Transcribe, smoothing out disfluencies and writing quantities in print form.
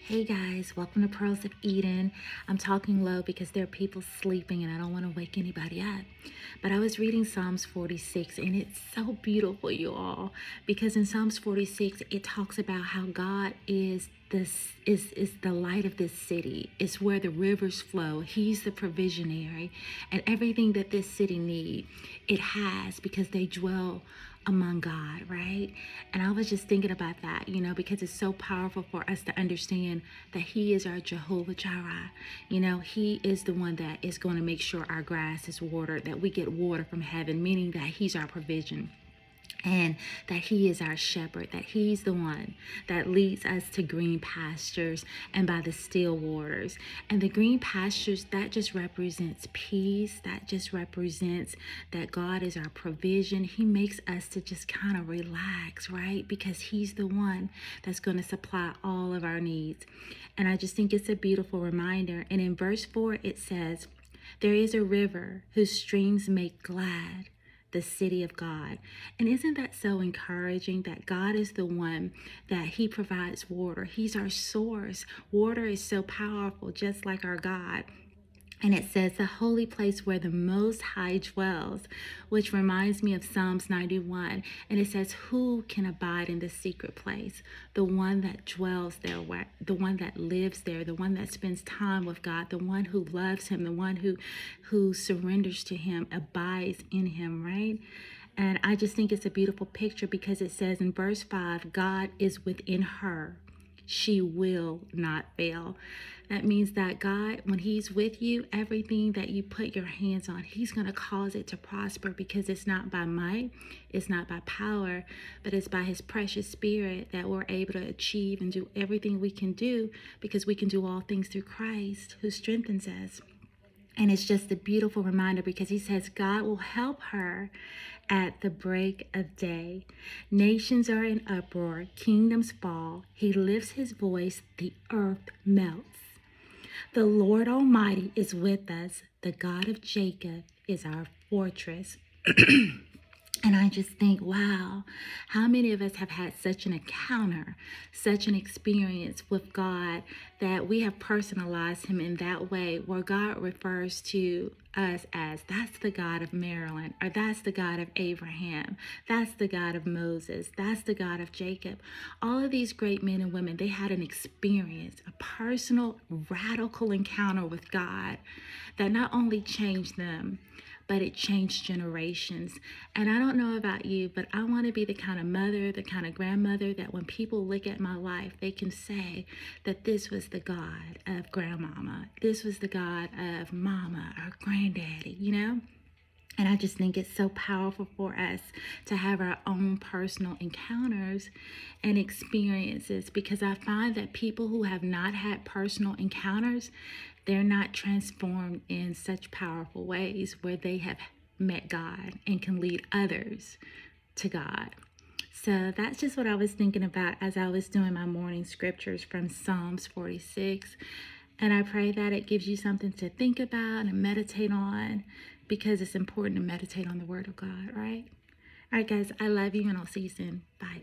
Hey guys, welcome to Pearls of Eden. I'm talking low because there are people sleeping and I don't want to wake anybody up. But I was reading Psalms 46 and it's so beautiful, you all, because in Psalms 46 it talks about how God is is the light of this city. It's where the rivers flow. He's the provisionary, and everything that this city needs, it has because they dwell among God, right? And I was just thinking about that, because it's so powerful for us to understand that He is our Jehovah Jireh. He is the one that is going to make sure our grass is watered, that we get water from heaven, meaning that He's our provision. And that He is our shepherd, that He's the one that leads us to green pastures and by the still waters. And the green pastures, that just represents peace. That just represents that God is our provision. He makes us to just kind of relax, right? Because He's the one that's going to supply all of our needs. And I just think it's a beautiful reminder. And in verse 4, it says, "There is a river whose streams make glad the city of God." And isn't that so encouraging that God is the one that He provides water? He's our source. Water is so powerful, just like our God. And it says the holy place where the Most High dwells, which reminds me of Psalms 91. And it says, who can abide in the secret place? The one that dwells there, the one that lives there, the one that spends time with God, the one who loves Him, the one who surrenders to Him, abides in Him, right? And I just think it's a beautiful picture because it says in verse 5, God is within her. She will not fail. That means that God, when He's with you, everything that you put your hands on, He's going to cause it to prosper because it's not by might, it's not by power, but it's by His precious Spirit that we're able to achieve and do everything we can do because we can do all things through Christ who strengthens us. And it's just a beautiful reminder because He says God will help her at the break of day. Nations are in uproar, kingdoms fall. He lifts His voice, the earth melts. The Lord Almighty is with us. The God of Jacob is our fortress. And I just think, wow, how many of us have had such an encounter, such an experience with God that we have personalized Him in that way where God refers to us as, that's the God of Marilyn, or that's the God of Abraham, that's the God of Moses, that's the God of Jacob. All of these great men and women, they had an experience, a personal, radical encounter with God that not only changed them, but it changed generations. And I don't know about you, but I want to be the kind of mother, the kind of grandmother that when people look at my life, they can say that this was the God of grandmama, this was the God of mama or granddaddy, And I just think it's so powerful for us to have our own personal encounters and experiences because I find that people who have not had personal encounters, they're not transformed in such powerful ways where they have met God and can lead others to God. So that's just what I was thinking about as I was doing my morning scriptures from Psalms 46. And I pray that it gives you something to think about and meditate on because it's important to meditate on the Word of God, right? All right, guys, I love you and I'll see you soon. Bye.